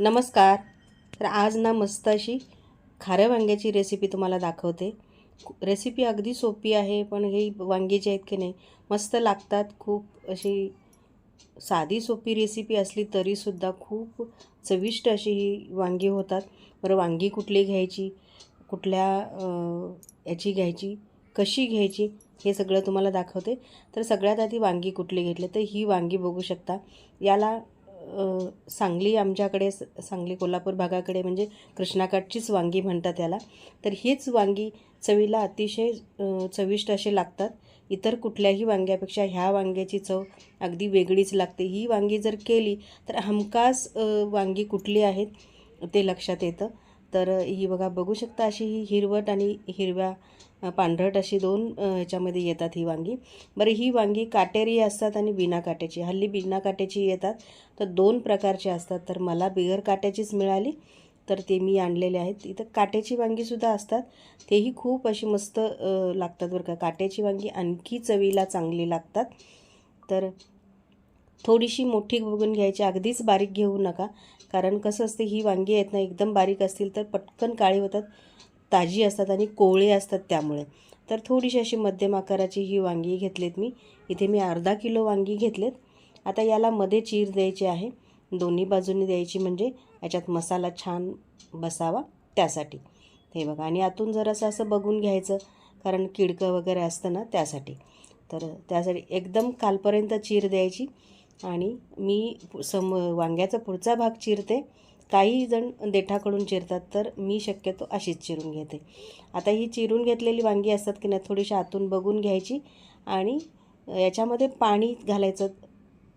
नमस्कार. तर आज ना मस्त अशी खाऱ्या वांग्याची रेसिपी तुम्हाला दाखवते. रेसिपी अगदी सोपी आहे, पण ही वांगी जी आहेत की नाही मस्त लागतात. खूप अशी साधी सोपी रेसिपी असली तरीसुद्धा खूप चविष्ट अशी ही वांगी होतात. बरं, वांगी कुठली घ्यायची, कुठल्या याची घ्यायची, कशी घ्यायची, हे सगळं तुम्हाला दाखवते. तर सगळ्यात आधी वांगी कुठली घेतली, तर ही वांगी बघू शकता. याला सांगली, आमच्याकडे सांगली कोल्हापूर भागाकडे म्हणजे कृष्णाकाठचीच वांगी म्हणतात याला. तर हीच वांगी चवीला अतिशय चविष्ट असे लागतात. इतर कुठल्याही वांग्यापेक्षा ह्या वांग्याची चव अगदी वेगळीच लागते. ही वांगी जर केली तर हमखास वांगी कुठली आहेत ते लक्षात येतं. तर ही बघा, बघू शकता अशी ही हिरवट आणि हिरव्या पांढरट अशी दोन ह्याच्यामध्ये येतात ही वांगी. बरं, ही वांगी काटेरी असतात आणि बिना काट्याची. हल्ली बिना काट्याची येतात, तर दोन प्रकारचे असतात. तर मला बिगर काट्याचीच मिळाली, तर ते मी आणलेले आहेत. इथं काट्याची वांगीसुद्धा असतात, तेही खूप अशी मस्त लागतात बरं का. काट्याची वांगी आणखी चवीला चांगली लागतात. तर थोडीशी मोठी बघून घ्यायची, अगदीच बारीक घेऊ नका. कारण कसं असते, ही वांगी आहेत ना एकदम बारीक असतील तर पटकन काळी होतात, ताजी असतात आणि कोवळे असतात त्यामुळे. तर थोडीशी अशी मध्यम आकाराची ही वांगी घेतलीत मी. इथे मी अर्धा किलो वांगी घेतलेत. आता याला मध्ये चीर द्यायची आहे, दोन्ही बाजूंनी द्यायची, म्हणजे याच्यात मसाला छान बसावा त्यासाठी. हे बघा, आणि आतून जरासं असं बघून घ्यायचं, कारण किडकं वगैरे असतं ना त्यासाठी. तर त्यासाठी एकदम खालपर्यंत चीर द्यायची. आणि मी वांग्याचा पुढचा भाग चिरते. काही जण देठाकडून चिरतात, तर मी शक्यतो अशीच चिरून घेते. आता ही चिरून घेतलेली वांगी असतात की नाही, थोडीशी आतून बघून घ्यायची आणि याच्यामध्ये पाणी घालायचं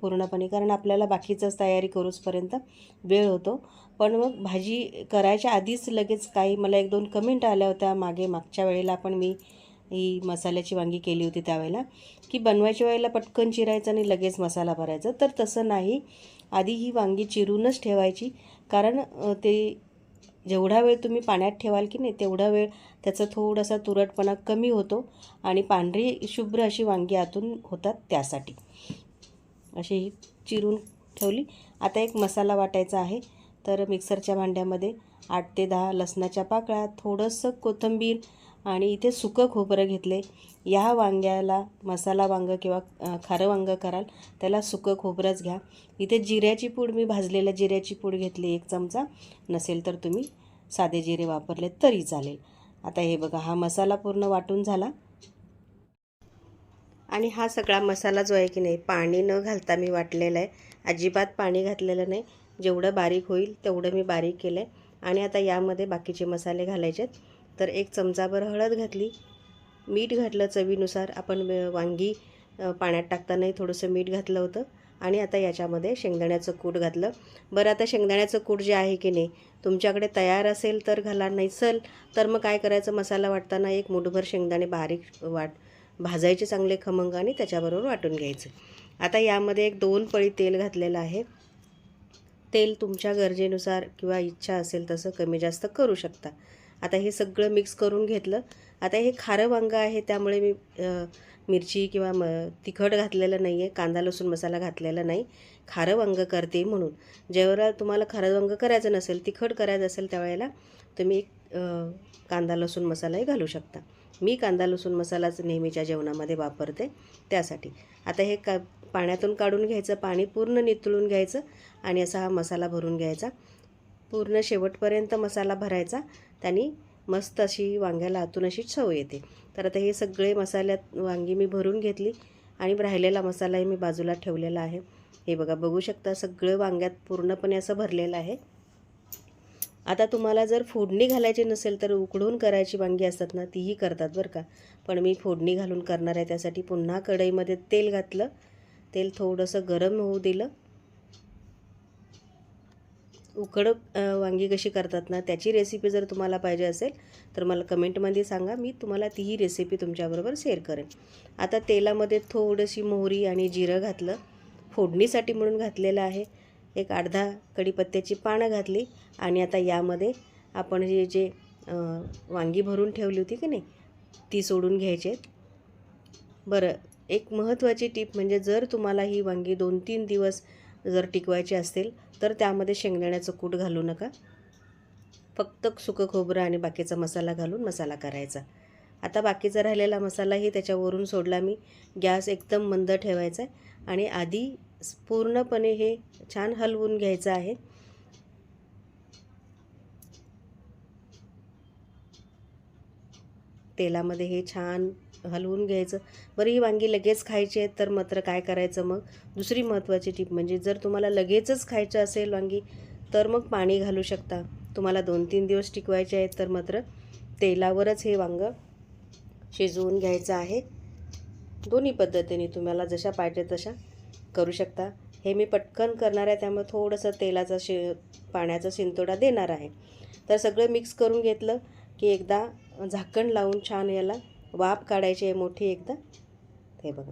पूर्णपणे, कारण आपल्याला बाकीचंच तयारी करूचपर्यंत वेळ होतो. पण मग भाजी करायच्या आधीच लगेच काही मला 1-2 कमेंट आल्या होत्या मागच्या वेळेला पण मी ही मसाल्याची वांगी केली होती त्यावेळेला, की बनवायच्या वेळेला पटकन चिरायचं आणि लगेच मसाला भरायचा. तर तसं नाही, आधी ही वांगी चिरूनच ठेवायची. कारण ते जेवढा वेळ तुम्ही पाण्यात ठेवाल की नाही तेवढा वेळ त्याचा थोडासा तुरटपणा कमी होतो आणि पांढरी शुभ्र अशी वांगी आतून होतात त्यासाठी. अशी ही चिरून ठेवली. आता एक मसाला वाटायचा आहे. तर मिक्सरच्या भांड्यामध्ये 8 ते 10 लसणाच्या पाकळ्या, थोडंसं कोथिंबीर आणि इथे सुकं खोबरं घेतले. या वांग्याला मसाला वांगं किंवा खारं वांगं कराल त्याला सुकं खोबरंच घ्या. इथे जिऱ्याची पूड, मी भाजलेल्या जिऱ्याची पूड घेतली 1 चमचा. नसेल तर तुम्ही साधे जिरे वापरले तरी चालेल. आता हे बघा, हा मसाला पूर्ण वाटून झाला. आणि हा सगळा मसाला जो आहे की नाही पाणी न घालता मी वाटलेला आहे. अजिबात पाणी घातलेलं नाही. जेवढं बारीक होईल तेवढं मी बारीक केलं आहे. आणि आता यामध्ये बाकीचे मसाले घालायचे आहेत. तर 1 चमचाभर हळद घातली, मीठ घातलं चवीनुसार. आपण वांगी पाण्यात टाकतानाही थोडंसं मीठ घातलं होतं. आणि आता याच्यामध्ये शेंगदाण्याचं कूट घातलं. बरं, आता शेंगदाण्याचं कूट जे आहे की नाही तुमच्याकडे तयार असेल तर घाला, नसेल तर मग काय करायचं, मसाला वाटताना 1 मूठभर शेंगदाणे बारीक भाजायचे चांगले खमंग आणि त्याच्याबरोबर वाटून घ्यायचं. आता यामध्ये 1-2 पळी तेल घातलेलं आहे. तेल तुमच्या गरजेनुसार किंवा इच्छा असेल तसं कमी जास्त करू शकता. आता हे सगळं मिक्स करून घेतलं. आता हे खारं वांगं आहे त्यामुळे मी मिरची किंवा तिखट घातलेलं नाही आहे, कांदा लसूण मसाला घातलेला नाही. खारं वांगं करते म्हणून. जेव्हा तुम्हाला खारं वांगं करायचं नसेल, तिखट करायचं असेल, त्यावेळेला तुम्ही कांदा लसूण मसालाही घालू शकता. मी कांदा लसूण मसालाच नेहमीच्या जेवणामध्ये वापरते त्यासाठी. आता हे पाण्यातून काढून घ्यायचं, पाणी पूर्ण नितळून घ्यायचं आणि असा हा मसाला भरून घ्यायचा. पूर्ण शेवटपर्यंत मसाला भरायचा. त्याने मस्त अशी वांग्याला आतून अशी चव येते. तर आता हे सगळे मसाल्यात वांगी मी भरून घेतली आणि राहिलेला मसालाही मी बाजूला ठेवलेला आहे. हे बघा, बघू शकता सगळं वांग्यात पूर्णपणे असं भरलेलं आहे. आता तुम्हाला जर फोडणी घालायची नसेल तर उकडून करायची वांगी असतात ना, तीही करतात बरं का. पण मी फोडणी घालून करणार आहे. त्यासाठी पुन्हा कढईमध्ये तेल घातलं. तेल थोडंसं गरम होऊ दिलं. वांगी कशी करतात ना त्याची रेसिपी जर तुम्हाला पाहिजे असेल तर मला कमेंटमध्ये सांगा, मी तुम्हाला तीही रेसिपी तुमच्याबरोबर शेअर करेन. आता तेलामध्ये थोडीशी मोहरी आणि जिरं घातलं, फोडणीसाठी म्हणून घातलेलं आहे. एक अर्धा कढीपत्त्याची पानं घातली. आणि आता यामध्ये आपण जे वांगी भरून ठेवली होती की नाही ती सोडून घ्यायचे. बरं, एक महत्त्वाची टीप म्हणजे जर तुम्हाला ही वांगी 2-3 दिवस जर टिकवायची असतील तर त्यामध्ये शेंगदाण्याचं कूट घालू नका. फक्त सुकं खोबरं आणि बाकीचा मसाला घालून मसाला करायचा. आता बाकीचा राहिलेला मसालाही त्याच्यावरून सोडला मी. गॅस एकदम मंद ठेवायचा आहे आणि आधी पूर्णपणे हे छान हलवून घ्यायचं आहे. तेलामध्ये हे छान हलवून घ्यायचं. बरं, ही वांगी लगेच खायची आहेत तर मात्र काय करायचं मग, दुसरी महत्त्वाची टिप म्हणजे जर तुम्हाला लगेचच खायचं असेल वांगी तर मग पाणी घालू शकता. तुम्हाला 2-3 दिवस टिकवायचे आहेत तर मात्र तेलावरच हे वांगं शिजवून घ्यायचं आहे. दोन्ही पद्धतीने तुम्हाला जशा पाहिजे तशा करू शकता. हे मी पटकन करणार आहे त्यामुळे थोडंसं तेलाचा पाण्याचा शिंतोडा देणार आहे. तर सगळं मिक्स करून घेतलं की एकदा झाकण लावून छान याला वाफ काढायची आहे मोठी एकदा. हे बघा,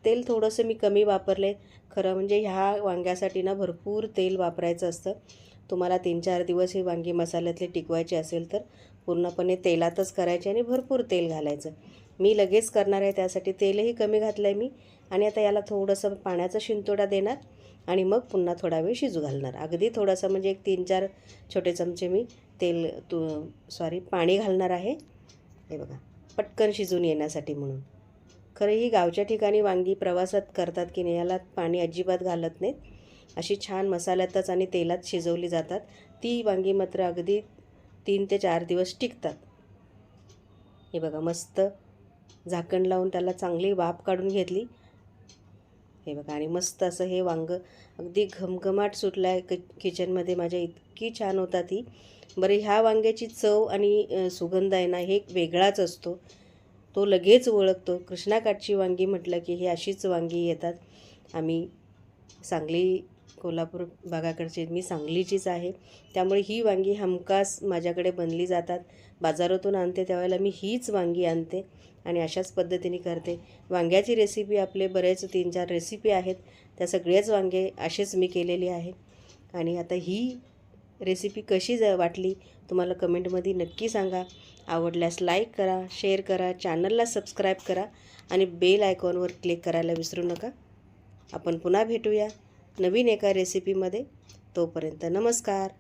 तेल थोडंसं मी कमी वापरले. खरं म्हणजे ह्या वांग्यासाठी ना भरपूर तेल वापरायचं असतं. तुम्हाला 3-4 दिवस ही वांगी मसाल्यातले टिकवायचे असेल तर पूर्णपणे तेलातच करायचे आणि भरपूर तेल घालायचं. मी लगेच करणार आहे त्यासाठी तेलही कमी घातलं आहे मी. आणि आता याला थोडंसं पाण्याचा शिंतोडा देणार आणि मग पुन्हा थोडा वेळ शिजू घालणार. अगदी थोडासा म्हणजे एक 3-4 छोटे चमचे मी पाणी घालणार आहे. हे बघा, पटकन शिजून येण्यासाठी म्हणून. खरं ही गावच्या ठिकाणी वांगी प्रवासात करतात की नाही याला पाणी अजिबात घालत नाहीत. अशी छान मसाल्यातच आणि तेलात शिजवली जातात. ती वांगी मात्र अगदी 3 ते 4 दिवस टिकतात. हे बघा, मस्त झाकण लावून त्याला चांगली वाफ काढून घेतली. हे बघा, आणि मस्त असं हे वांगं अगदी घमघमाट सुटला आहे किचनमध्ये माझ्या. इतकी छान होता ती. बरं, ह्या वांग्याची चव आणि सुगंध आहे ना हे वेगळाच असतो. तो लगेच ओळखतो. कृष्णाकाठची वांगी म्हटलं की ही अशीच वांगी येतात. आम्ही सांगली कोल्हापूर भागाकडचे, मी सांगलीचीच आहे त्यामुळे ही वांगी हमखास माझ्याकडे बनली जातात. बाजारातून आणते त्यावेळेला मी हीच वांगी आणते आणि अशाच पद्धतीने करते. वांग्याची रेसिपी आपले बरेच 3-4 रेसिपी आहेत, त्या सगळेच वांगे असेच मी केलेली आहे. आणि आता ही रेसिपी कशी वाटली तुम्हाला कमेंटमध्ये नक्की सांगा. आवडल्यास लाईक करा, शेअर करा, चॅनलला सबस्क्राईब करा आणि बेल आयकॉनवर क्लिक करायला विसरू नका. आपण पुन्हा भेटूया नवीन एका रेसिपीमध्ये. तोपर्यंत नमस्कार.